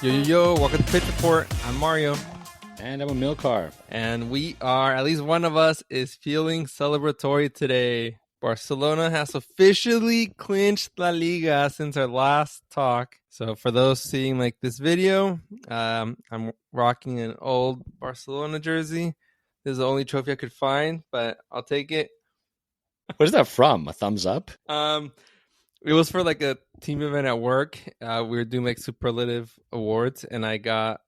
Yo, welcome to Pitch Report. I'm Mario. And I'm Amilcar. And we are, at least one of us, is feeling celebratory today. Barcelona has officially clinched La Liga since our last talk. So for those seeing like this video, I'm rocking an old Barcelona jersey. This is the only trophy I could find, but I'll take it. What is that from? A thumbs up? It was for like a team event at work. We were doing like superlative awards, and I got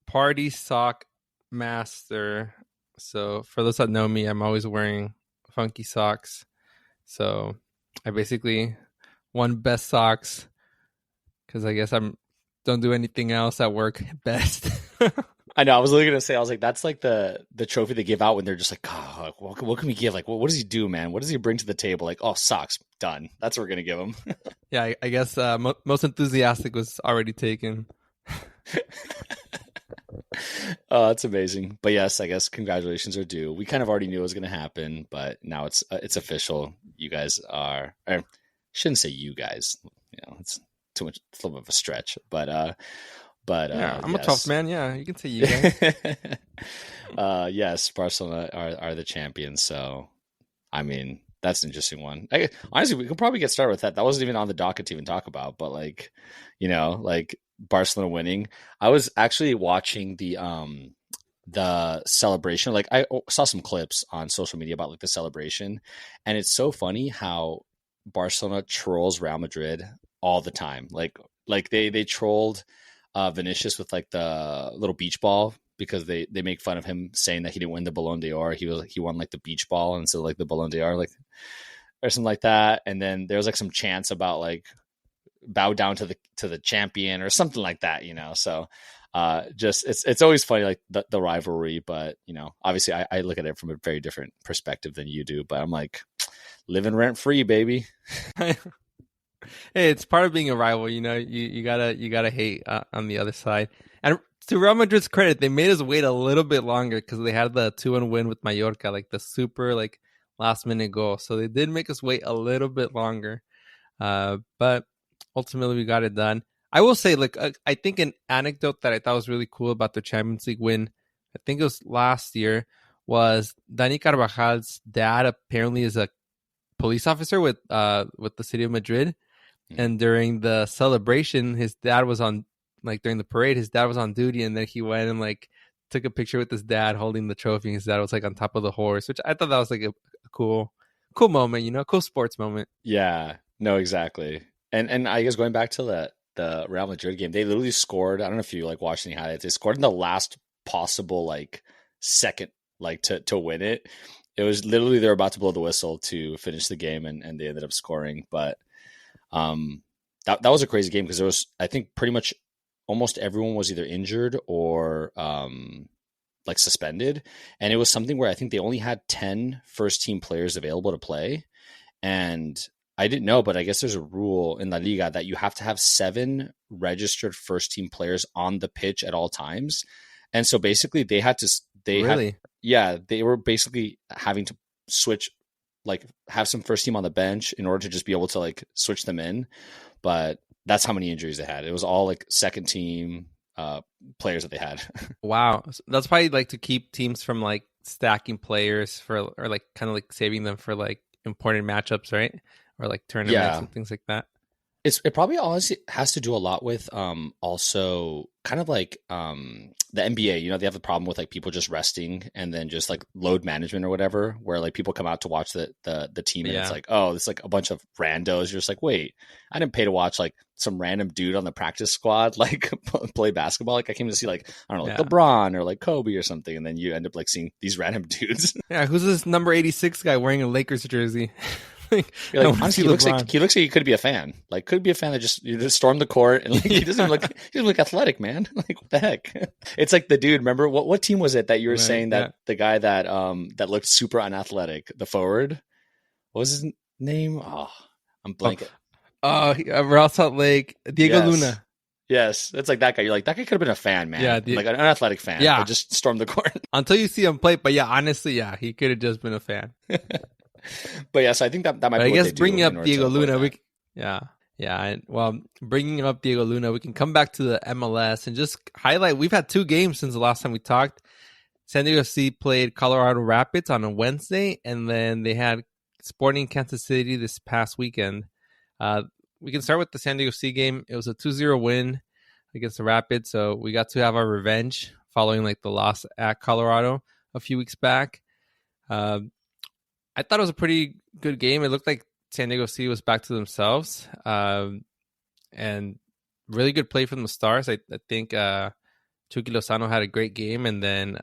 Party Sock Master. So for those that know me, I'm always wearing funky socks. So I basically won best socks because I guess don't do anything else at work best. I know. I was literally going to say, I was like, that's like the trophy they give out when they're just like, oh, what can we give? Like, what does he do, man? What does he bring to the table? Like, oh, socks, done. That's what we're going to give him. Yeah, I guess most enthusiastic was already taken. Oh, that's amazing. But yes, I guess congratulations are due. We kind of already knew it was going to happen, but now it's official. You guys are, or I shouldn't say you guys, it's too much, it's a little bit of a stretch, but yeah, I'm yes. a tough man. Yeah, you can say you guys. Yes, Barcelona are the champions. So, I mean, that's an interesting one. Honestly, we could probably get started with that. That wasn't even on the docket to even talk about, but like Barcelona winning. I was actually watching the celebration. Like I saw some clips on social media about like the celebration, and it's so funny how Barcelona trolls Real Madrid all the time. Like they trolled Vinicius with like the little beach ball because they make fun of him saying that he didn't win the Ballon d'Or. He won like the beach ball instead of like the Ballon d'Or, like or something like that. And then there was like some chants about like bow down to the champion or something like that, So just it's always funny, like the rivalry, but obviously I look at it from a very different perspective than you do. But I'm like living rent free, baby. Hey, it's part of being a rival, you gotta hate on the other side. And to Real Madrid's credit, they made us wait a little bit longer because they had the 2-1 win with Mallorca, like the super like last minute goal. So they did make us wait a little bit longer. But ultimately we got it done. I will say, like, I think an anecdote that I thought was really cool about the Champions League win, I think it was last year, was Dani Carvajal's dad apparently is a police officer with the city of Madrid. And during the celebration, his dad was on, like during the parade, his dad was on duty, and then he went and like took a picture with his dad holding the trophy. His dad was like on top of the horse, which I thought that was like a cool moment, cool sports moment. Yeah, no, exactly. And I guess going back to the Real Madrid game, they literally scored. I don't know if you like watched any highlights. They scored in the last possible like second, like to win it. It was literally they were about to blow the whistle to finish the game, and they ended up scoring. But that was a crazy game because there was, I think, pretty much almost everyone was either injured or like suspended, and it was something where I think they only had 10 first team players available to play. And I didn't know, but I guess there's a rule in La Liga that you have to have 7 registered first team players on the pitch at all times. And so basically they were basically having to switch, like have some first team on the bench in order to just be able to like switch them in. But that's how many injuries they had. It was all like second team players that they had. Wow. That's probably like to keep teams from like stacking players or like kind of like saving them for like important matchups, right? Or like tournaments and things like that. It probably honestly has to do a lot with also kind of like the NBA, they have the problem with like people just resting and then just like load management or whatever, where like people come out to watch the team and it's like, oh, it's like a bunch of randos. You're just like, wait, I didn't pay to watch like some random dude on the practice squad like play basketball. Like I came to see like, I don't know, like LeBron or like Kobe or something, and then you end up like seeing these random dudes. Yeah, who's this number 86 guy wearing a Lakers jersey? Honestly, he looks like he could be a fan. Like, could be a fan that just stormed the court and like he doesn't look athletic, man. Like, what the heck? It's like the dude. Remember what team was it that you were saying that the guy that that looked super unathletic, the forward? What was his name? Oh, I'm blanking. Real Salt Lake, Diego Luna. Yes, it's like that guy. You're like, that guy could have been a fan, man. Yeah, like an unathletic fan. Yeah, just stormed the court until you see him play. But yeah, honestly, he could have just been a fan. But yeah, so I think that might be. I guess bringing up Diego Luna, Yeah, well, bringing up Diego Luna, we can come back to the MLS and just highlight. We've had 2 games since the last time we talked. San Diego FC played Colorado Rapids on a Wednesday, and then they had Sporting Kansas City this past weekend. Uh, we can start with the San Diego FC game. It was a 2-0 win against the Rapids, so we got to have our revenge following like the loss at Colorado a few weeks back. Uh, I thought it was a pretty good game. It looked like San Diego FC was back to themselves, and really good play from the Stars. I think Chucky Lozano had a great game, and then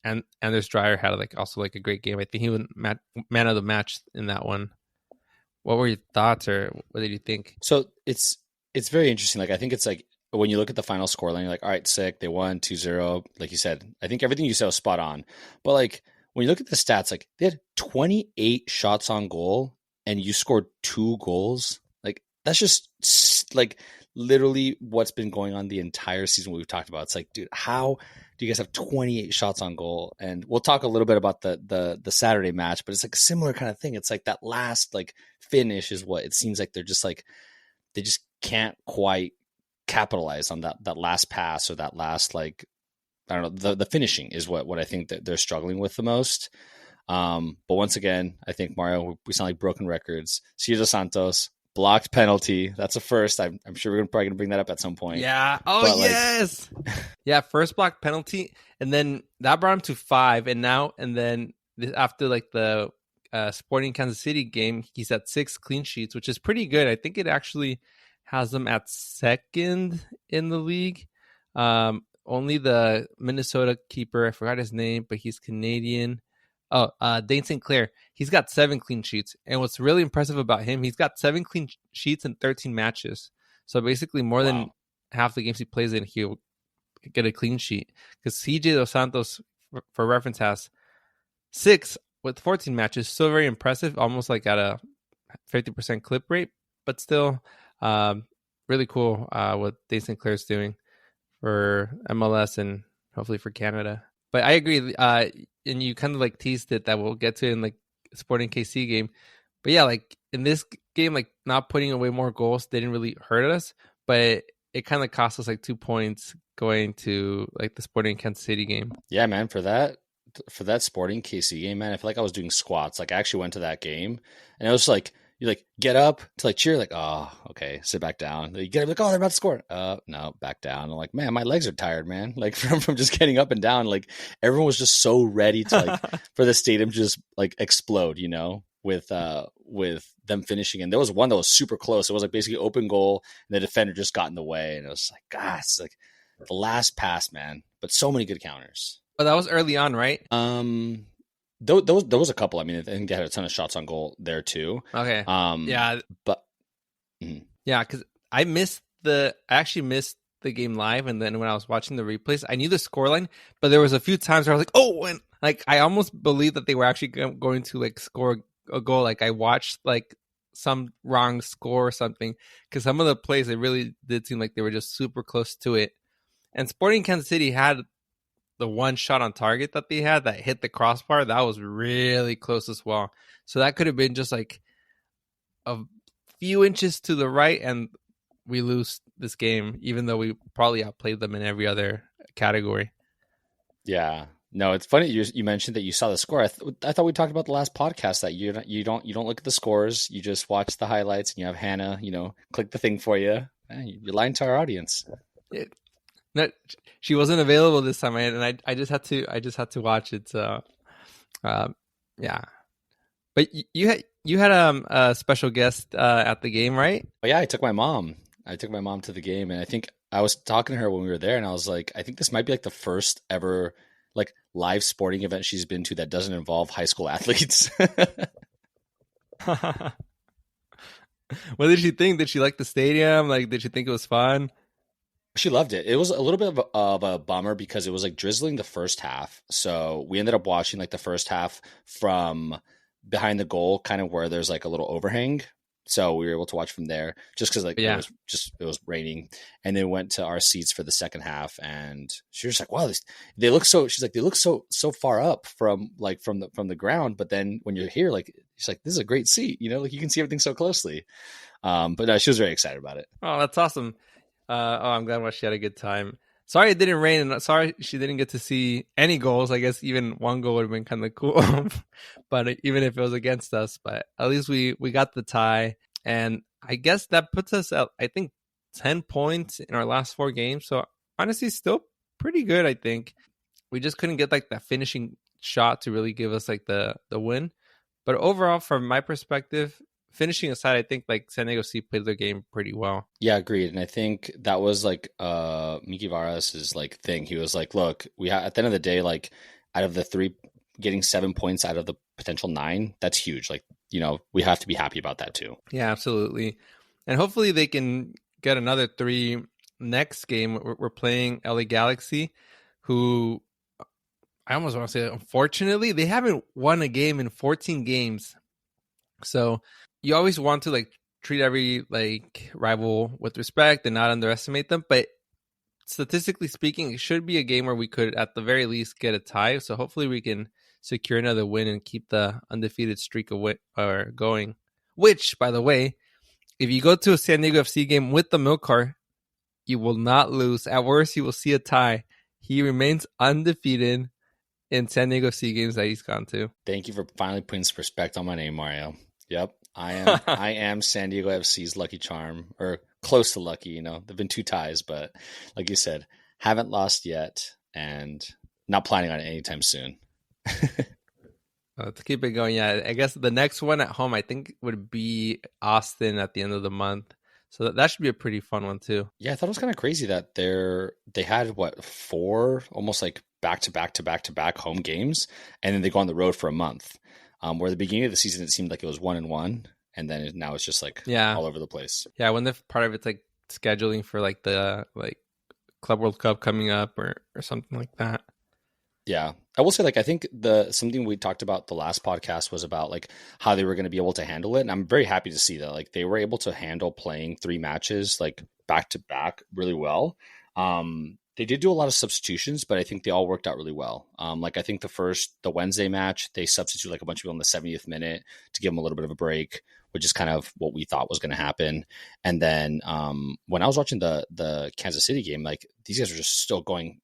and Anders Dreyer had also a great game. I think he was man of the match in that one. What were your thoughts, or what did you think? So it's very interesting. Like I think it's like when you look at the final scoreline, you're like, all right, sick, they won 2-0. Like you said, I think everything you said was spot on. But like when you look at the stats, like they had 28 shots on goal and you scored 2 goals. Like that's just like literally what's been going on the entire season we've talked about. It's like, dude, how do you guys have 28 shots on goal? And we'll talk a little bit about the Saturday match, but it's like a similar kind of thing. It's like that last like finish is what it seems like. They're just like, they just can't quite capitalize on that last pass or that last, like, I don't know, the finishing is what I think that they're struggling with the most. But once again, I think, Mario, we sound like broken records. Cesar Santos blocked penalty. That's a first. I'm sure we're probably going to bring that up at some point. Yeah. Oh, but yes. Yeah, first block penalty, and then that brought him to 5, and then after like the Sporting Kansas City game, he's at 6 clean sheets, which is pretty good. I think it actually has them at second in the league. Only the Minnesota keeper, I forgot his name, but he's Canadian. Oh, Dane St. Clair. He's got 7 clean sheets. And what's really impressive about him, he's got 7 clean sheets in 13 matches. So basically more than half the games he plays in, he'll get a clean sheet. Because CJ Dos Santos, for reference, has 6 with 14 matches. Still very impressive, almost like at a 50% clip rate. But still really cool what Dane St. Clair's doing for MLS and hopefully for Canada. But I agree, and you kind of like teased it that we'll get to it in like Sporting KC game. But yeah, like in this game, like not putting away more goals didn't really hurt us, but it kind of cost us like 2 points going to like the Sporting Kansas City game. Yeah, man, for that Sporting KC game, man, I feel like I was doing squats. Like I actually went to that game, and it was like, you like get up to like cheer, like, oh, okay, sit back down. You get up, like, oh, they're about to score. No, back down. I'm like, man, my legs are tired, man. Like from just getting up and down. Like everyone was just so ready to like for the stadium to just like explode, you know, with them finishing. And there was one that was super close. It was like basically open goal, and the defender just got in the way, and it was like, God, it's like the last pass, man. But so many good counters. Oh, that was early on, right? There was a couple. I mean, I think they had a ton of shots on goal there too. Okay. Yeah. But yeah, because I actually missed the game live, and then when I was watching the replays, I knew the scoreline, but there was a few times where I was like, oh, and like I almost believed that they were actually going to like score a goal. Like I watched like some wrong score or something, because some of the plays, it really did seem like they were just super close to it. And Sporting Kansas City had the one shot on target that they had that hit the crossbar. That was really close as well. So that could have been just like a few inches to the right, and we lose this game, even though we probably outplayed them in every other category. Yeah. No, it's funny you mentioned that you saw the score. I thought we talked about the last podcast that you don't look at the scores. You just watch the highlights, and you have Hannah, you know, click the thing for you. Man, you're lying to our audience. No, she wasn't available this time, and I just had to watch it. So, yeah. But you had a special guest at the game, right? Oh yeah, I took my mom to the game, and I think I was talking to her when we were there, and I was like, I think this might be like the first ever like live sporting event she's been to that doesn't involve high school athletes. What did she think? Did she like the stadium? Like, did she think it was fun? She loved it. It was a little bit of a bummer because it was like drizzling the first half. So we ended up watching like the first half from behind the goal, kind of where there's like a little overhang. So we were able to watch from there just because like it was raining. And then went to our seats for the second half, and she was like, wow, they look so far up from the ground. But then when you're here, like She's like, this is a great seat, like you can see everything so closely. But no, she was very excited about it. Oh, that's awesome. I'm glad she had a good time. Sorry it didn't rain, and sorry she didn't get to see any goals. I guess even one goal would have been kind of cool, but even if it was against us, but at least we got the tie, and I guess that puts us at, I think, 10 points in our last 4 games. So honestly, still pretty good. I think we just couldn't get like that finishing shot to really give us like the win. But overall, from my perspective, finishing aside, I think like San Diego FC played their game pretty well. Yeah, agreed. And I think that was like Miki Varas's like thing. He was like, look, at the end of the day, like out of the 3, getting 7 points out of the potential 9, that's huge. Like, we have to be happy about that too. Yeah, absolutely. And hopefully they can get another 3 next game. We're playing LA Galaxy, who I almost want to say, unfortunately, they haven't won a game in 14 games. So you always want to like treat every like rival with respect and not underestimate them. But statistically speaking, it should be a game where we could at the very least get a tie. So hopefully we can secure another win and keep the undefeated streak going. Which, by the way, if you go to a San Diego FC game with the Amilcar, you will not lose. At worst, you will see a tie. He remains undefeated in San Diego FC games that he's gone to. Thank you for finally putting some respect on my name, Mario. Yep, I am San Diego FC's lucky charm, or close to lucky. There've been 2 ties, but like you said, haven't lost yet, and not planning on it anytime soon. To keep it going, yeah, I guess the next one at home, I think, would be Austin at the end of the month. So that should be a pretty fun one too. Yeah, I thought it was kind of crazy that they had 4 almost like back to back home games, and then they go on the road for a month. Where at the beginning of the season it seemed like it was 1-1, and then now it's just like all over the place. Yeah, I wonder if part of it's like scheduling for like the Club World Cup coming up or something like that. Yeah, I will say, like, I think something we talked about the last podcast was about like how they were going to be able to handle it, and I'm very happy to see that like they were able to handle playing 3 matches like back to back really well. They did do a lot of substitutions, but I think they all worked out really well. Like I think the Wednesday match, they substitute like a bunch of people in the 70th minute to give them a little bit of a break, which is kind of what we thought was going to happen. And then when I was watching the Kansas City game, like these guys were just still going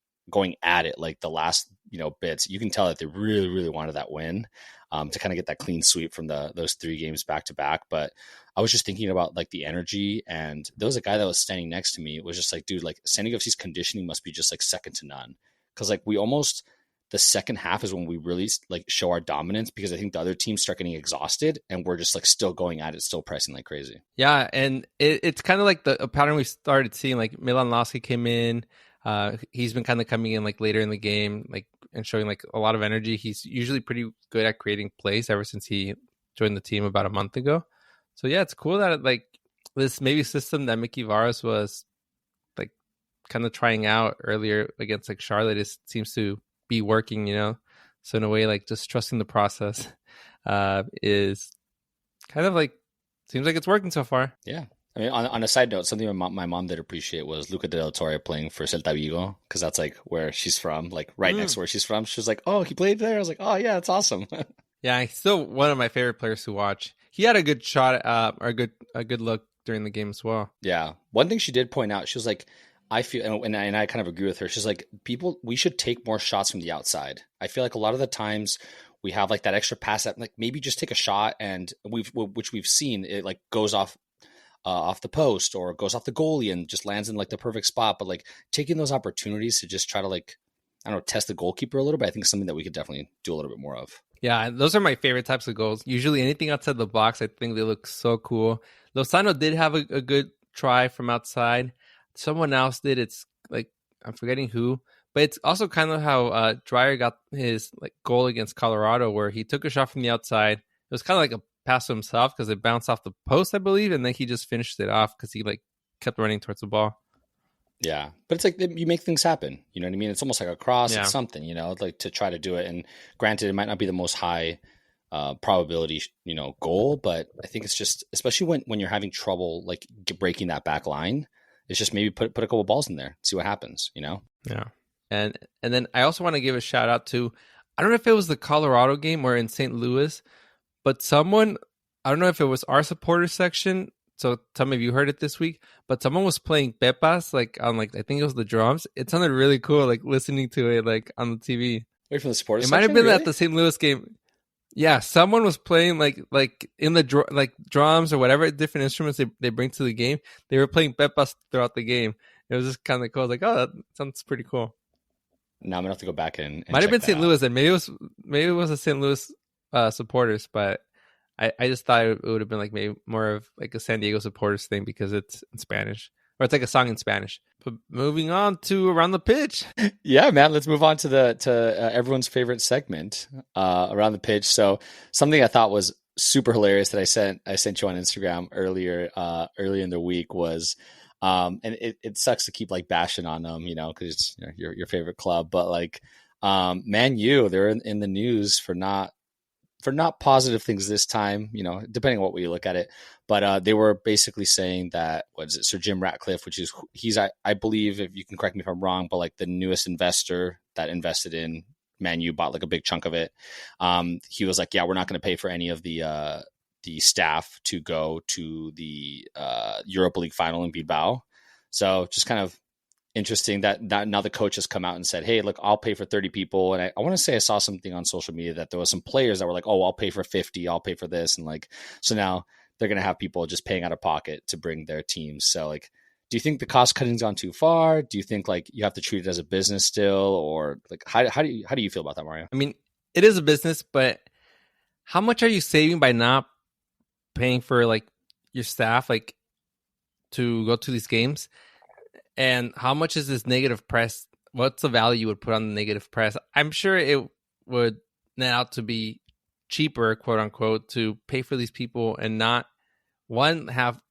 at it, like the last bits. You can tell that they really, really wanted that win to kind of get that clean sweep from those 3 games back to back. But I was just thinking about like the energy, and there was a guy that was standing next to me. It was just like, dude, like San Diego FC's conditioning must be just like second to none, because like the second half is when we really like show our dominance, because I think the other teams start getting exhausted and we're just like still going at it, still pressing like crazy. Yeah, and it's kind of like a pattern we started seeing. Like Milan Lasky came in. He's been kind of coming in like later in the game, like, and showing like a lot of energy. He's usually pretty good at creating plays ever since he joined the team about a month ago. So yeah, it's cool that like this maybe system that Miki Varas was like kind of trying out earlier against like Charlotte seems to be working, So in a way, like just trusting the process is kind of like, seems like it's working so far. Yeah. I mean, on a side note, something my mom did appreciate was Luca Del Torre playing for Celta Vigo, because that's like where she's from, like right next to where she's from. She was like, "Oh, he played there." I was like, "Oh yeah, that's awesome." Yeah, he's still one of my favorite players to watch. He had a good shot, or a good look during the game as well. Yeah, one thing she did point out, she was like, "I feel," and I kind of agree with her. She's like, we should take more shots from the outside. I feel like a lot of the times we have like that extra pass that like maybe just take a shot, and which we've seen it like goes off the post or goes off the goalie and just lands in like the perfect spot. But like taking those opportunities to just try to like, I don't know, test the goalkeeper a little bit, I think is something that we could definitely do a little bit more of. Yeah, those are my favorite types of goals. Usually anything outside the box, I think they look so cool. Lozano did have a good try from outside. Someone else did. It's like, I'm forgetting who, but it's also kind of how Dreyer got his like goal against Colorado, where he took a shot from the outside. It was kind of like a pass to himself because it bounced off the post, I believe, and then he just finished it off because he like kept running towards the ball. Yeah, but it's like you make things happen. You know what I mean? It's almost like a cross. Yeah. It's something, like to try to do it. And granted, it might not be the most high probability, goal, but I think it's just, especially when you're having trouble like breaking that back line, it's just maybe put a couple balls in there, see what happens. Yeah, and then I also want to give a shout out to, I don't know if it was the Colorado game or in St. Louis, but someone, I don't know if it was our supporter section, so tell me if you heard it this week, but someone was playing pepas like on like I think it was the drums. It sounded really cool, like listening to it like on the TV. Wait, from the supporters It might have section, been really? at the St. Louis game. Yeah, someone was playing like in the like drums or whatever different instruments they bring to the game. They were playing pepas throughout the game. It was just kind of cool. I was like, oh, that sounds pretty cool. Now I'm gonna have to go back and Might have check been that St. out. Louis, and maybe it was a St. Louis supporters, but I just thought it would have been like maybe more of like a San Diego supporters thing because it's in Spanish or it's like a song in Spanish. But moving on to around the pitch. Yeah, man. Let's move on to everyone's favorite segment, around the pitch. So something I thought was super hilarious that I sent you on Instagram early in the week was, and it sucks to keep like bashing on them, because it's your favorite club, but like, Man U, they're in the news for not positive things this time, depending on what way you look at it. But they were basically saying that, what is it, Sir Jim Ratcliffe, he's I believe, if you can correct me if I'm wrong, but like the newest investor that invested in Man U, bought like a big chunk of it. He was like, yeah, we're not going to pay for any of the staff to go to the Europa League final in Bilbao. So just kind of interesting that now the coach has come out and said, hey, look, I'll pay for 30 people. And I want to say I saw something on social media that there was some players that were like, oh, I'll pay for 50, I'll pay for this. And like, so now they're going to have people just paying out of pocket to bring their teams. So like, do you think the cost cutting's gone too far? Do you think like you have to treat it as a business still? Or like, how do you feel about that, Mario? I mean, it is a business, but how much are you saving by not paying for like your staff, like to go to these games? And how much is this negative press? What's the value you would put on the negative press? I'm sure it would net out to be cheaper, quote unquote, to pay for these people and not, one, have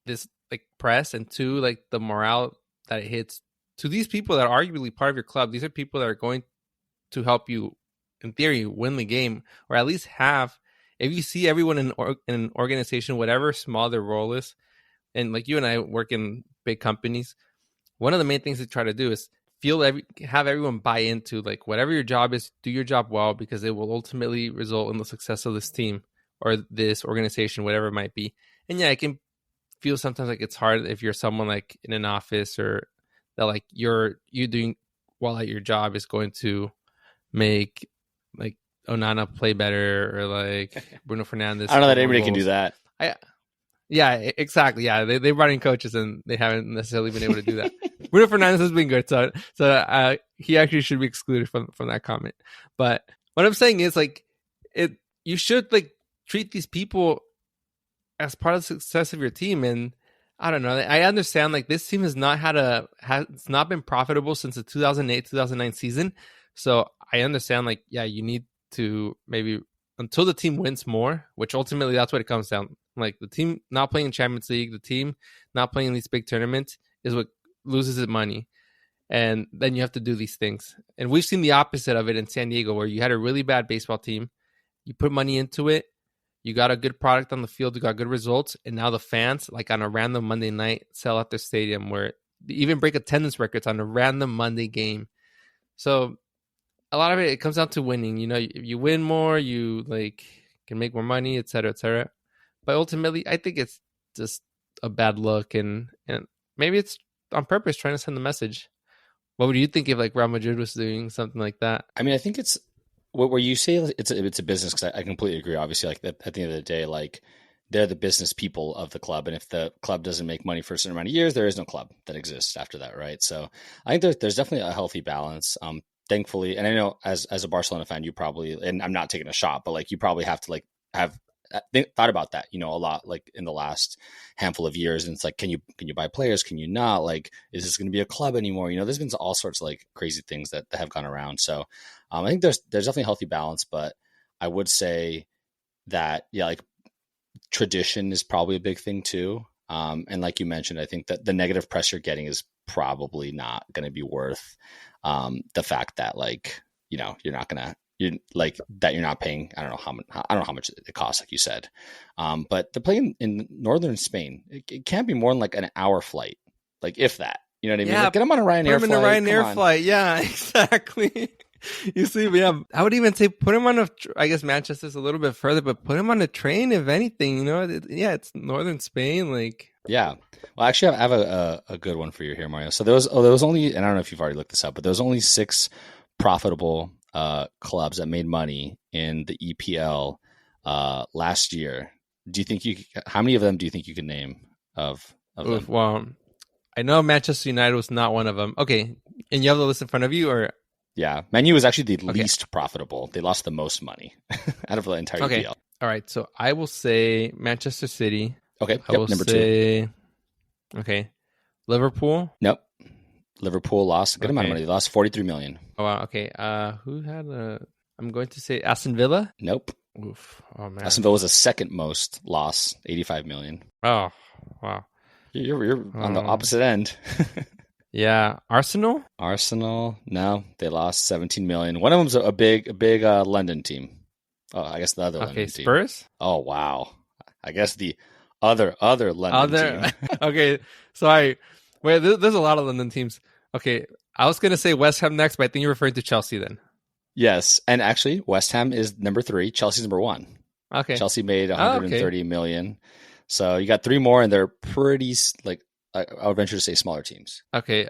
this like press, and two, like the morale that it hits to these people that are arguably part of your club. These are people that are going to help you, in theory, win the game, or at least have. If you see everyone in an organization, whatever small their role is, and like you and I work in big companies, one of the main things they try to do is have everyone buy into like whatever your job is, do your job well, because it will ultimately result in the success of this team or this organization, whatever it might be. And yeah, I can feel sometimes like it's hard if you're someone like in an office or that like you doing well at your job is going to make like Onana play better or like Bruno Fernandes. I don't know that score more anybody can do goals. that. Yeah, exactly. Yeah, they brought in coaches and they haven't necessarily been able to do that. Bruno Fernandes has been good, so he actually should be excluded from that comment. But what I'm saying is like you should like treat these people as part of the success of your team. And I don't know. I understand like this team has not been profitable since the 2008-2009 season. So I understand like, yeah, you need to maybe until the team wins more, which ultimately that's what it comes down. Like the team not playing in Champions League, the team not playing in these big tournaments is what loses its money. And then you have to do these things. And we've seen the opposite of it in San Diego, where you had a really bad baseball team. You put money into it. You got a good product on the field. You got good results. And now the fans, like on a random Monday night, sell out their stadium, where they even break attendance records on a random Monday game. So a lot of it comes down to winning. If you win more, you like can make more money, et cetera, et cetera. But ultimately, I think it's just a bad look, and maybe it's on purpose trying to send the message. What would you think if like Real Madrid was doing something like that? I mean, I think it's where you say it's a business, because I completely agree. Obviously, like at the end of the day, like they're the business people of the club, and if the club doesn't make money for a certain amount of years, there is no club that exists after that, right? So I think there's definitely a healthy balance. Thankfully, and I know as a Barcelona fan, you probably, and I'm not taking a shot, but like you probably have to like have thought about that, a lot, like in the last handful of years. And it's like, can you buy players? Can you not? Like, is this going to be a club anymore? There's been all sorts of like crazy things that have gone around. So I think there's definitely a healthy balance, but I would say that, yeah, like tradition is probably a big thing too. And like you mentioned, I think that the negative press you're getting is probably not going to be worth the fact that like, you're not going to, you're not paying. I don't know how much it costs, like you said. But they're playing in northern Spain. It can't be more than like an hour flight, like if that. You know what I mean? Yeah, like, get them on a Ryanair flight. Ryanair flight. Yeah, exactly. You see, yeah, I would even say put him on a. I guess Manchester's a little bit further, but put him on a train if anything. You know, yeah, it's northern Spain. Like, Yeah. Well, actually, I have a good one for you here, Mario. So there was only, and I don't know if you've already looked this up, but there was only 6 profitable clubs that made money in the EPL last year. Do you think how many of them do you think you can name of them? well, I know Manchester United was not one of them. Okay, and you have the list in front of you, or Yeah, Man U was actually the least profitable. They lost the most money out of the entire EPL. All right, so I will say Manchester City. Okay, I will number say, 2. Okay, Liverpool. Nope. Liverpool lost a good amount of money. They lost 43 million. Oh wow. Okay. Who had I'm going to say Aston Villa. Nope. Oof. Oh man. Aston Villa was the second most loss, 85 million. Oh wow. You're on the opposite end. Yeah. Arsenal. No, they lost 17 million. One of them's a big London team. Oh, I guess the other London team. Spurs. Oh wow. I guess the other London team. Okay. Sorry. Wait. There's a lot of London teams. Okay. I was gonna say West Ham next, but I think you're referring to Chelsea then. Yes, and actually, West Ham is number 3. Chelsea's number 1. Okay. Chelsea made 130 million. So you got 3 more, and they're pretty I would venture to say smaller teams. Okay.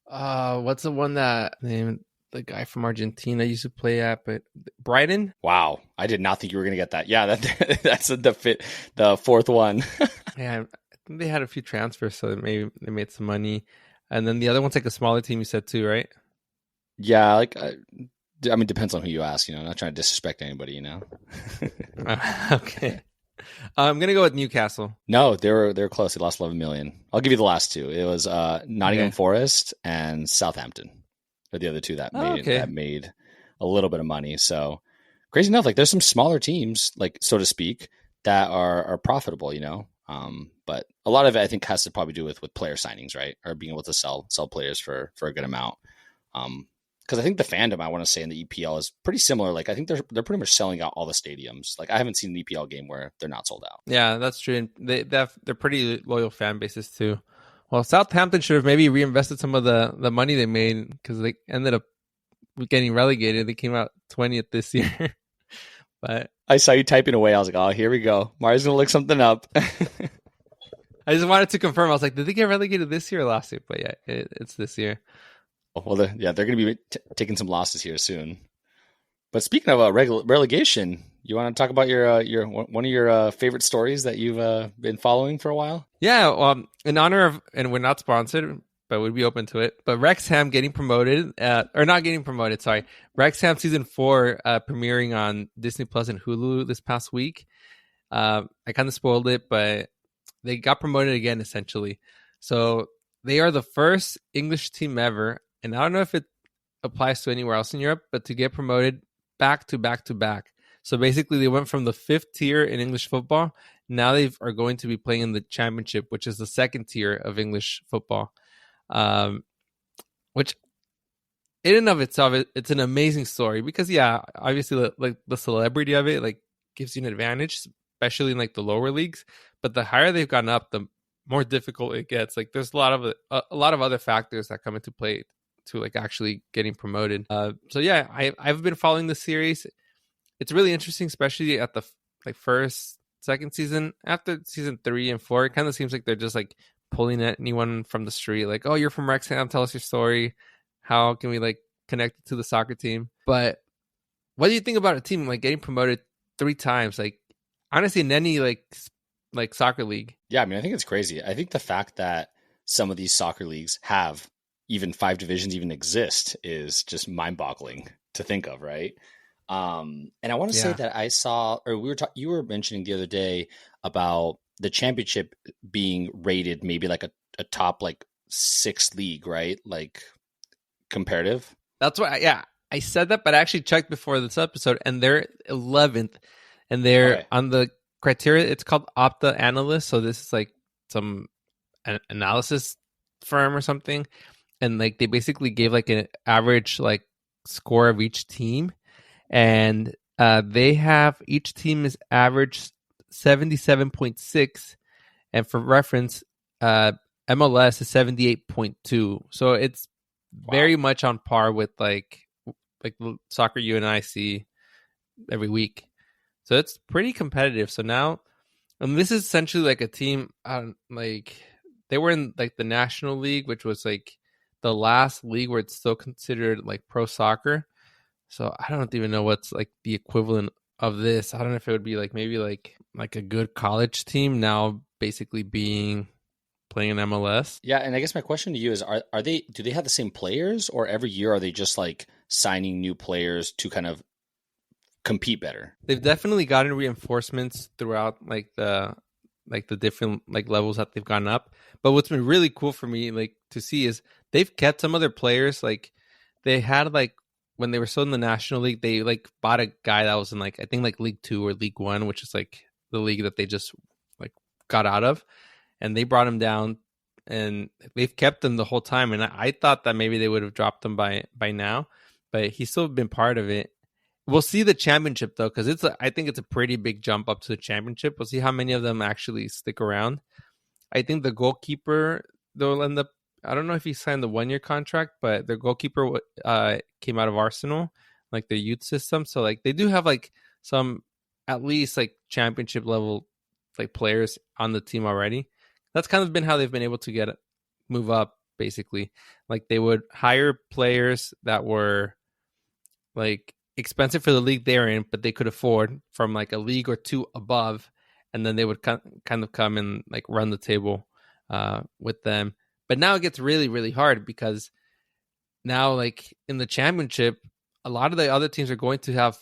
What's the one that named the guy from Argentina used to play at? But Brighton. Wow, I did not think you were gonna get that. Yeah, that's the fourth one. Yeah, I think they had a few transfers, so maybe they made some money. And then the other one's like a smaller team. You said too, right? Yeah, I mean, depends on who you ask. I'm not trying to disrespect anybody. Okay. I'm gonna go with Newcastle. No, they were close. They lost 11 million. I'll give you the last 2. It was Nottingham Forest and Southampton. Are the other 2 that made a little bit of money. So crazy enough, like there's some smaller teams, like so to speak, that are profitable. But a lot of it I think has to probably do with player signings, right, or being able to sell players for a good amount. Because I think the fandom, I want to say, in the EPL is pretty similar. Like I think they're pretty much selling out all the stadiums. Like I haven't seen an EPL game where they're not sold out. Yeah, that's true. They're pretty loyal fan bases too. Well, Southampton should have maybe reinvested some of the money they made because they ended up getting relegated. They came out 20th this year. But I saw you typing away. I was like, oh, here we go. Mario's gonna look something up. I just wanted to confirm. I was like, did they get relegated this year or last year? But yeah, it's this year. Well, they're going to be taking some losses here soon. But speaking of relegation, you want to talk about your one of your favorite stories that you've been following for a while? Yeah, in honor of, and we're not sponsored, but we'd be open to it. But Wrexham getting promoted, or not getting promoted, sorry. Wrexham season 4 premiering on Disney Plus and Hulu this past week. I kind of spoiled it, but they got promoted again, essentially. So they are the first English team ever. And I don't know if it applies to anywhere else in Europe, but to get promoted back to back to back. So basically, they went from the 5th tier in English football. Now they are going to be playing in the Championship, which is the 2nd tier of English football. Which, in and of itself, it's an amazing story because, yeah, obviously, like the celebrity of it, like gives you an advantage, especially in like the lower leagues. But the higher they've gone up, the more difficult it gets. Like there's a lot of other factors that come into play to like actually getting promoted. So yeah, I've been following the series. It's really interesting, especially at the like second season. After season 3 and 4, it kind of seems like they're just like pulling at anyone from the street. Like, oh, you're from Wrexham, tell us your story. How can we like connect it to the soccer team? But what do you think about a team like getting promoted 3 times? Like honestly, in any like soccer league. Yeah, I mean, I think it's crazy. I think the fact that some of these soccer leagues have even 5 divisions even exist is just mind-boggling to think of, right? And I want to say that I saw, or you were mentioning the other day about the Championship being rated maybe like a top like 6th league, right? Like comparative. That's why, I said that, but I actually checked before this episode, and they're 11th, and they're on the criteria. It's called Opta Analyst, so this is like some analysis firm or something. And like they basically gave like an average like score of each team, and they have each team is average 77.6, and for reference, MLS is 78.2. So it's very much on par with like the soccer you and I see every week. So it's pretty competitive. So now, and this is essentially like a team, like they were in like the National League, which was like the last league where it's still considered like pro soccer. So I don't even know what's like the equivalent of this. I don't know if it would be like maybe like a good college team now basically being playing in MLS. Yeah, and I guess my question to you is are they do they have the same players, or every year are they just like signing new players to kind of compete better? They've definitely gotten reinforcements throughout like the different like levels that they've gone up. But what's been really cool for me like to see is they've kept some of their players. Like they had like when they were still in the National League, they like bought a guy that was in like I think like League Two or League One, which is like the league that they just like got out of, and they brought him down, and they've kept him the whole time. And I thought that maybe they would have dropped him by now, but he's still been part of it. We'll see the championship though, because I think it's a pretty big jump up to the championship. We'll see how many of them actually stick around. I think the goalkeeper they'll end up. I don't know if he signed the 1 year contract, but their goalkeeper came out of Arsenal, like their youth system. So like they do have like some at least like championship level like players on the team already. That's kind of been how they've been able to move up basically. Like they would hire players that were like expensive for the league they're in, but they could afford from like a league or two above, and then they would kind of come and like run the table with them. But now it gets really, really hard because now, like in the championship, a lot of the other teams are going to have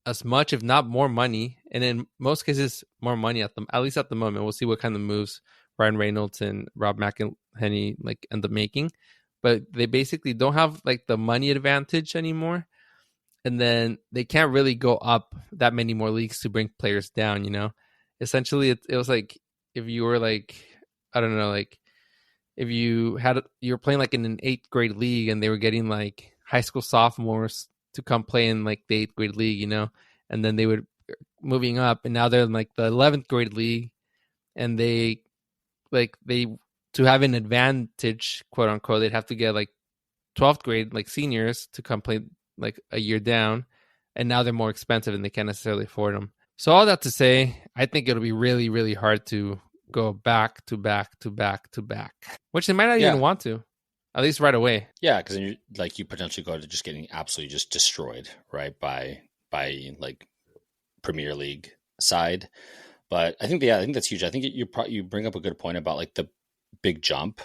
as much, if not more money, and in most cases, more money at least at the moment. We'll see what kind of moves Ryan Reynolds and Rob McElhenney like end up making, but they basically don't have like the money advantage anymore, and then they can't really go up that many more leagues to bring players down. Essentially, it was like if you were like I don't know, like if you were playing like in an 8th grade league and they were getting like high school sophomores to come play in like the 8th grade league, and then they would moving up, and now they're in like the 11th grade league, and they to have an advantage, quote unquote, they'd have to get like 12th grade like seniors to come play like a year down, and now they're more expensive and they can't necessarily afford them. So all that to say, I think it'll be really, really hard to go back to back to back to back, which they might not even want to, at least right away. Yeah, because then you potentially go to just getting absolutely just destroyed, right, by like Premier League side. But I think that's huge. I think you bring up a good point about like the big jump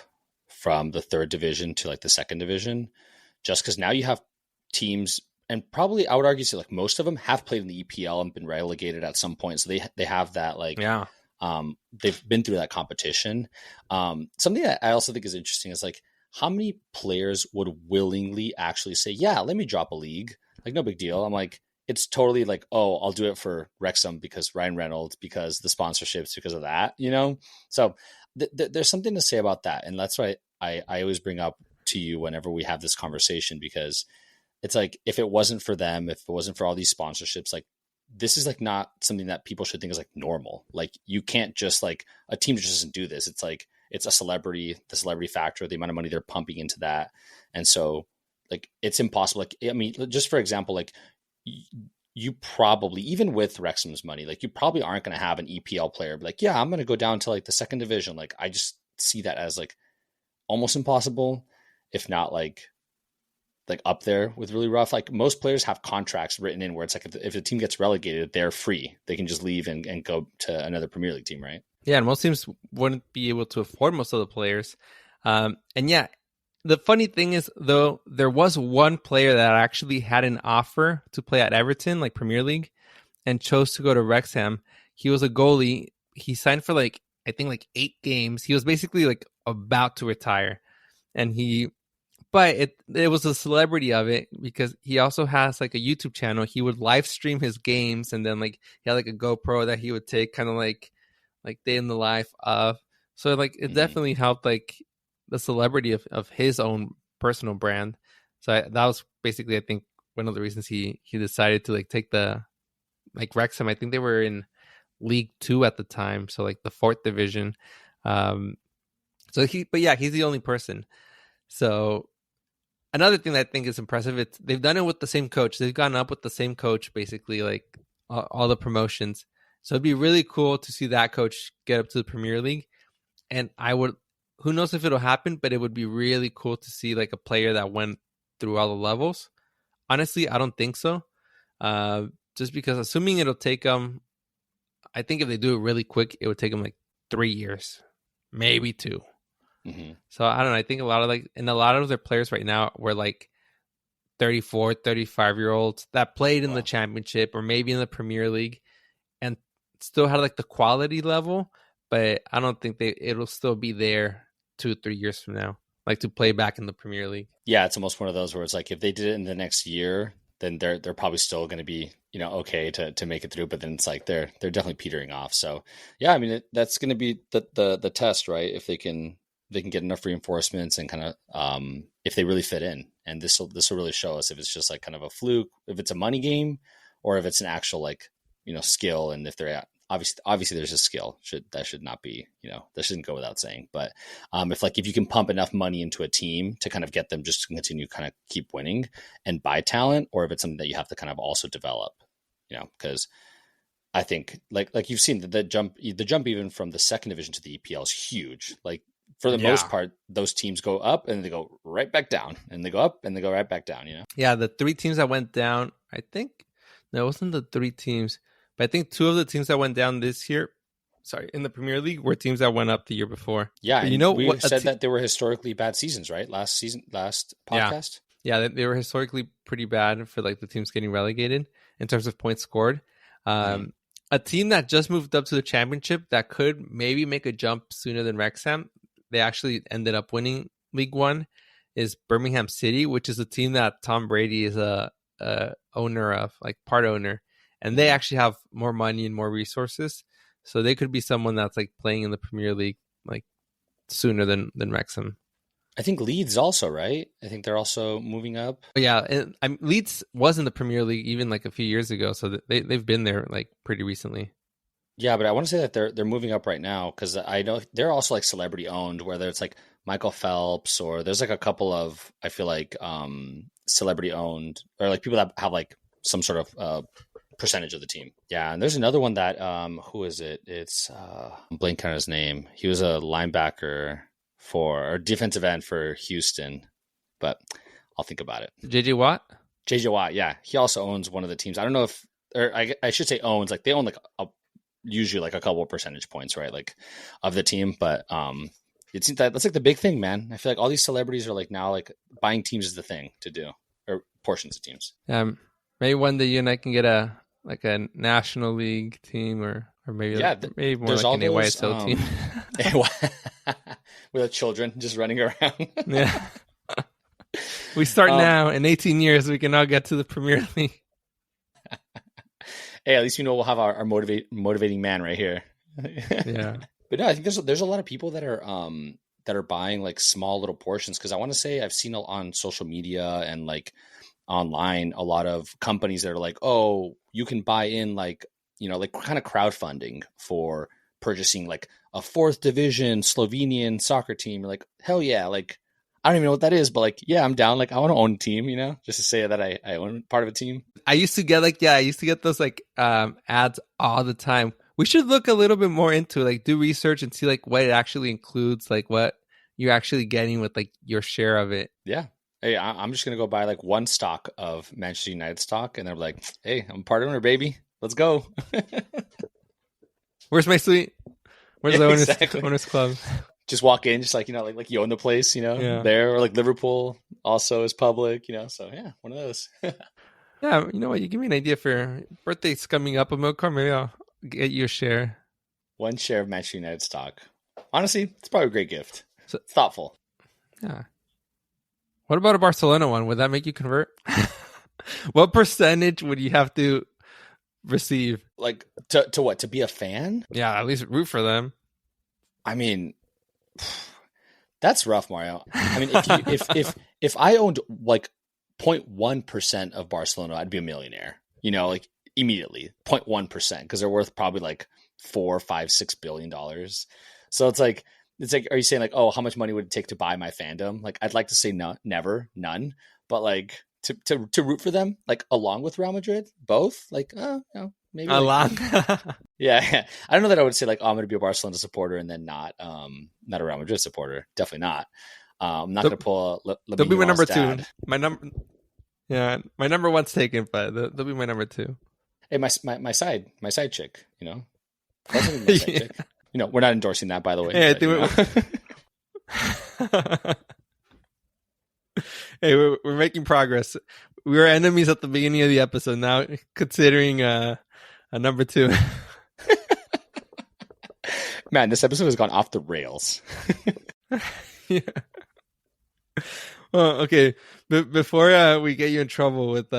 from the 3rd division to like the 2nd division, just because now you have teams, and probably I would argue so like most of them have played in the EPL and been relegated at some point, so they have that like they've been through that competition. Something that I also think is interesting is like how many players would willingly actually say, yeah, let me drop a league, like no big deal. I'm like, it's totally like, oh, I'll do it for Wrexham because Ryan Reynolds, because the sponsorships, because of that, so there's something to say about that. And that's why I always bring up to you whenever we have this conversation, because it's like, if it wasn't for them, if it wasn't for all these sponsorships, like this is like not something that people should think is like normal. Like you can't just like a team just doesn't do this. It's like, it's a celebrity, the celebrity factor, the amount of money they're pumping into that. And so like, it's impossible. Like, I mean, just for example, like you probably, even with Wrexham's money, like you probably aren't going to have an EPL player be like, yeah, I'm going to go down to like the 2nd division. Like, I just see that as like almost impossible, if not like up there with really rough. Like most players have contracts written in where it's like if the team gets relegated, they're free. They can just leave and go to another Premier League team, right? Yeah, and most teams wouldn't be able to afford most of the players. And yeah, the funny thing is, though, there was one player that actually had an offer to play at Everton, like Premier League, and chose to go to Wrexham. He was a goalie. He signed for like, I think like 8 games. He was basically like about to retire. But it was the celebrity of it because he also has like a YouTube channel. He would live stream his games, and then like he had like a GoPro that he would take kind of like day in the life of. So like it definitely helped like the celebrity of his own personal brand. So that was basically, I think, one of the reasons he decided to like take the like Wrexham. I think they were in League 2 at the time, so like the 4th division. But yeah, he's the only person. So another thing that I think is impressive, it's they've done it with the same coach. They've gone up with the same coach basically, like all the promotions. So it'd be really cool to see that coach get up to the Premier League. And I would, who knows if it'll happen, but it would be really cool to see like a player that went through all the levels. Honestly, I don't think so. Just because assuming it'll take them, I think if they do it really quick, it would take them like 3 years, maybe 2. Mm-hmm. So I don't know. I think a lot of their players right now were like 34, 35-year-olds that played in the championship or maybe in the Premier League and still had like the quality level, but I don't think it'll still be there 2-3 years from now, like to play back in the Premier League. Yeah, it's almost one of those where it's like if they did it in the next year, then they're probably still going to be, okay to make it through. But then it's like they're definitely petering off. So yeah, I mean that's going to be the test, right? If they can get enough reinforcements and kind of if they really fit in, and this will really show us if it's just like kind of a fluke, if it's a money game, or if it's an actual like skill, and if they're obviously there's a skill that should not be that shouldn't go without saying. But if you can pump enough money into a team to kind of get them just to continue kind of keep winning and buy talent, or if it's something that you have to kind of also develop, because I think like you've seen the jump even from the second division to the EPL is huge. Like for the most part, those teams go up and they go right back down, and they go up and they go right back down. Yeah, the 3 teams that went down, I think no, it wasn't the 3 teams. But I think 2 of the teams that went down this year, in the Premier League, were teams that went up the year before. Yeah, and we said that they were historically bad seasons, right? Last podcast. Yeah, they were historically pretty bad for like the teams getting relegated in terms of points scored. A team that just moved up to the championship that could maybe make a jump sooner than Wrexham, they actually ended up winning League One, is Birmingham City, which is a team that Tom Brady is a owner of, like part owner. And they actually have more money and more resources. So they could be someone that's like playing in the Premier League like sooner than Wrexham. I think Leeds also, right? I think they're also moving up. But yeah, and Leeds was in the Premier League even like a few years ago. So they've been there like pretty recently. Yeah, but I want to say that they're moving up right now because I know they're also like celebrity owned, whether it's like Michael Phelps or there's like a couple of, I feel like celebrity owned or like people that have like some sort of percentage of the team. Yeah, and there's another one that who is it? It's I'm blanking on his name. He was a linebacker or defensive end for Houston, but I'll think about it. JJ Watt? JJ Watt, yeah. He also owns one of the teams. I don't know if, or I should say owns, like they own like usually like a couple of percentage points, right? Like of the team, but it's that's like the big thing, man. I feel like all these celebrities are like now like buying teams is the thing to do, or portions of teams. Maybe one day you and I can get a national league team or maybe maybe more like an AYSO team with the children just running around. Yeah, we start now. In 18 years, we can all get to the Premier League. Hey, at least we'll have our motivating man right here. Yeah, but no, I think there's a lot of people that are buying like small little portions, because I want to say I've seen on social media and like online a lot of companies that are like, oh, you can buy in like like kind of crowdfunding for purchasing like a 4th division Slovenian soccer team. You're like, hell yeah, like I don't even know what that is, but like, yeah, I'm down. Like I want to own a team, just to say that I own part of a team. I used to get those like ads all the time. We should look a little bit more into like do research and see like what it actually includes, like what you're actually getting with like your share of it. Yeah. Hey, I'm just going to go buy like one stock of Manchester United stock. And they're like, hey, I'm a part owner, baby. Let's go. Where's my suite? Where's the owners club? Just walk in, just like, like you own the place, there, or like Liverpool also is public, so yeah, one of those. Yeah. You know what? You give me an idea for birthday's coming up, Amilcar. Maybe I'll get you a share. One share of Manchester United stock. Honestly, it's probably a great gift. It's thoughtful. Yeah. What about a Barcelona one? Would that make you convert? What percentage would you have to receive? Like to what? To be a fan? Yeah, at least root for them. I mean, that's rough, Mario. I mean, if I owned like 0.1% of Barcelona, I'd be a millionaire. Like immediately 0.1%, because they're worth probably like $4, $5, $6 billion. So it's like It's like, are you saying like, oh, how much money would it take to buy my fandom? Like, I'd like to say no, never, none. But like to root for them, like along with Real Madrid, both, like, maybe like, Along. yeah. I don't know that I would say like, oh, I'm going to be a Barcelona supporter and then not a Real Madrid supporter. Definitely not. I'm not going to pull They'll be my number dad. 2. My number 1's taken, but they'll be my number 2. Hey, my side chick, you know. My side chick. You know, we're not endorsing that, by the way. Yeah, but, hey, we're making progress. We were enemies at the beginning of the episode. Now, considering a number 2. Man, this episode has gone off the rails. Yeah. Well, okay. Before we get you in trouble with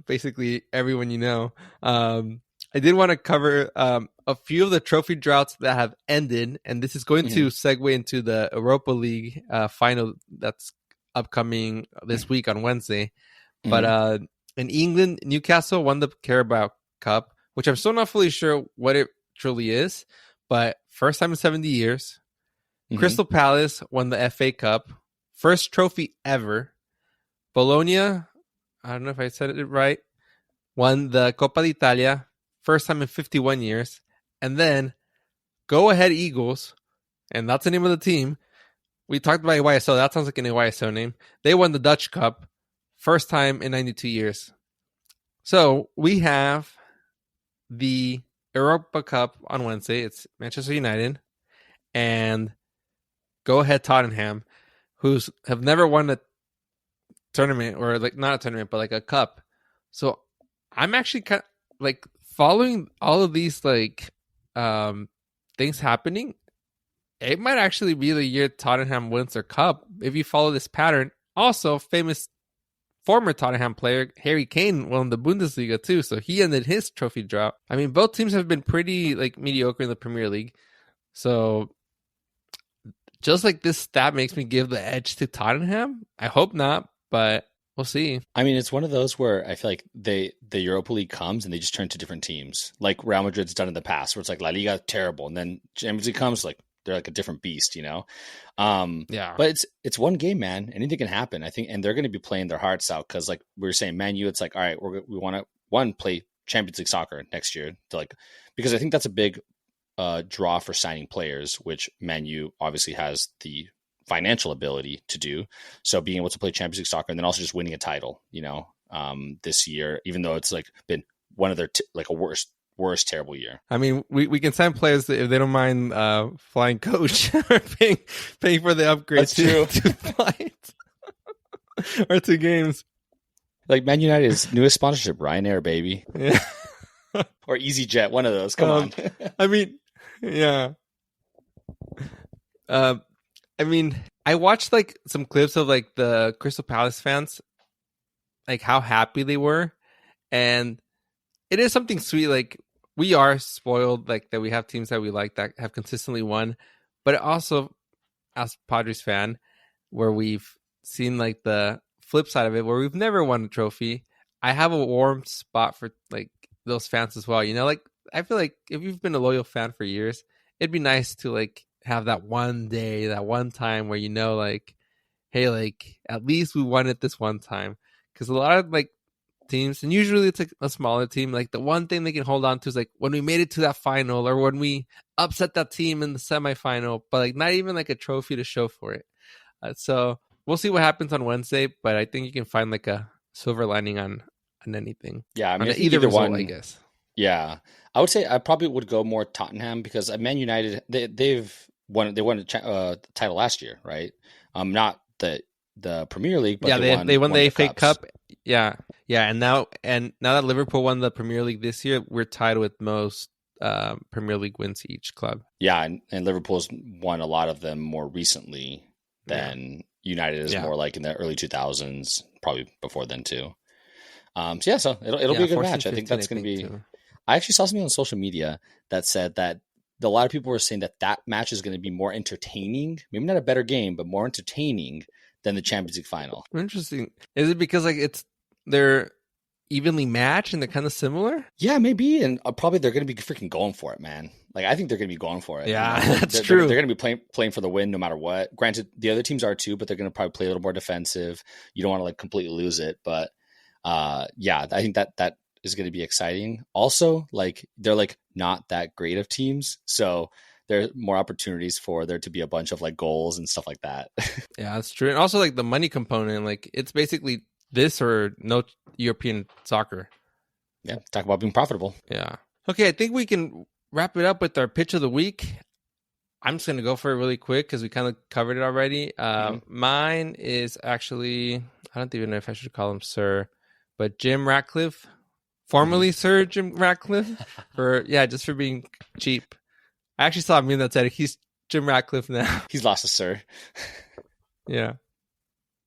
basically everyone you know, I did want to cover a few of the trophy droughts that have ended, and this is going to segue into the Europa League final that's upcoming this week on Wednesday. But in England, Newcastle won the Carabao Cup, which I'm still not fully sure what it truly is, but first time in 70 years. Crystal Palace won the FA Cup, first trophy ever. Bologna, I don't know if I said it right, won the Coppa d'Italia, first time in 51 years. And then Go Ahead Eagles, and that's the name of the team. We talked about YSO. That sounds like an YSO name. They won the Dutch Cup, first time in 92 years. So we have the Europa Cup on Wednesday. It's Manchester United and Go Ahead Tottenham, who's have never won a tournament, or like not a tournament, but like a cup. So I'm actually kind of like following all of these like things happening. It might actually be the year Tottenham wins their cup if you follow this pattern. Also, famous former Tottenham player Harry Kane won the Bundesliga too, so he ended his trophy drought. I mean, both teams have been pretty like mediocre in the Premier League. So just like this stat makes me give the edge to Tottenham. I hope not, but we'll see. I mean, it's one of those where I feel like the Europa League comes and they just turn to different teams, like Real Madrid's done in the past, where it's like La Liga terrible, and then Champions League comes, like they're like a different beast, you know. Yeah, but it's one game, man. Anything can happen, I think, and they're going to be playing their hearts out because, like we were saying, Man U, it's like, all right, we want to play Champions League soccer next year, to like, because I think that's a big draw for signing players, which Man U obviously has the financial ability to do. So being able to play Champions League soccer and then also just winning a title, you know, this year, even though it's like been one of their like a worst terrible year. I mean, we can sign players if they don't mind flying coach or paying for the upgrade to flights or to games. Like Man United's newest sponsorship, Ryanair, baby. Yeah. Or EasyJet, one of those. Come on. I mean, yeah. I mean, I watched like some clips of like the Crystal Palace fans, like how happy they were, and it is something sweet. Like we are spoiled, like that we have teams that we like that have consistently won, but also as Padres fan, where we've seen like the flip side of it, where we've never won a trophy. I have a warm spot for like those fans as well. You know, like I feel like if you've been a loyal fan for years, it'd be nice to like have that one day, that one time where you know, like, hey, like at least we won it this one time. Because a lot of like teams, and usually it's like a smaller team, like the one thing they can hold on to is like when we made it to that final or when we upset that team in the semifinal, but like not even like a trophy to show for it. So we'll see what happens on Wednesday, but I think you can find like a silver lining on anything. Yeah, I mean, either result, one, I guess. Yeah, I would say I probably would go more Tottenham because Man United they won a title last year, right? Not the Premier League, but they won the FA Cup. Yeah, and now that Liverpool won the Premier League this year, we're tied with most Premier League wins each club. Yeah, and Liverpool's won a lot of them more recently than United is more like in the early 2000s, probably before then too. So it'll be a good match. I think that's going to be. Too. I actually saw something on social media that said that a lot of people were saying that match is going to be more entertaining, maybe not a better game, but more entertaining than the Champions League final. Interesting. Is it because like they're evenly matched and they're kind of similar. Yeah, maybe, and probably they're going to be freaking going for it, man. Like I think they're going to be going for it. Yeah, you know? that's they're, true. They're going to be playing for the win no matter what. Granted, the other teams are too, but they're going to probably play a little more defensive. You don't want to like completely lose it, but yeah, I think that is going to be exciting. Also, like they're like not that great of teams, so there are more opportunities for there to be a bunch of like goals and stuff like that. Yeah, that's true. And also like the money component, like it's basically this or no European soccer. Yeah, talk about being profitable. Yeah. Okay, I think we can wrap it up with our pitch of the week. I'm just going to go for it really quick because we kind of covered it already. Mine is actually, I don't even know if I should call him Sir, but Jim Ratcliffe, formerly Sir Jim Ratcliffe, just for being cheap. I actually saw a meme that said he's Jim Ratcliffe now. He's lost a Sir. Yeah.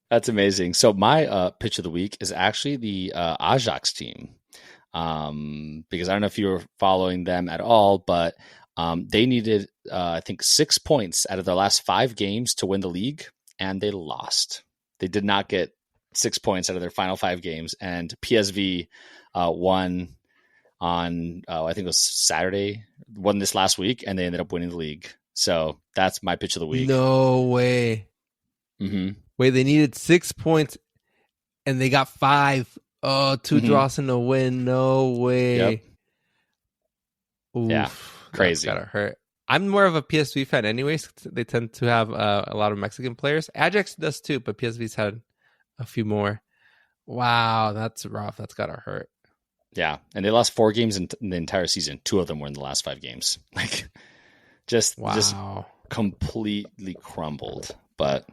That's amazing. So my pitch of the week is actually the Ajax team. Because I don't know if you were following them at all, but they needed, I think, 6 points out of their last 5 games to win the league, and they lost. They did not get 6 points out of their final 5 games, and PSV won on, I think it was Saturday, won this last week, and they ended up winning the league. So that's my pitch of the week. No way. Mm-hmm. Wait, they needed 6 points, and they got 5. Oh, 2 draws and a win. No way. Yep. Oof, yeah, crazy. Gotta hurt. I'm more of a PSV fan anyways. They tend to have a lot of Mexican players. Ajax does too, but PSV's had a few more. Wow, that's rough. That's gotta hurt. Yeah, and they lost 4 games in the entire season. 2 of them were in the last 5 games. Like, just completely crumbled. But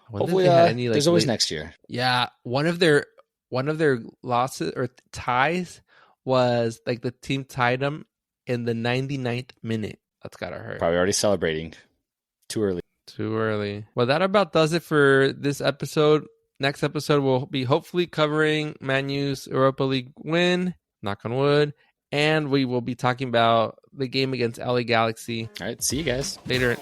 hopefully, there's always next year. Yeah, one of their losses or ties was like the team tied them in the 99th minute. That's gotta hurt. Probably already celebrating. Too early. Well, that about does it for this episode. Next episode, we'll be hopefully covering Man U's Europa League win, knock on wood, and we will be talking about the game against LA Galaxy. All right, see you guys later.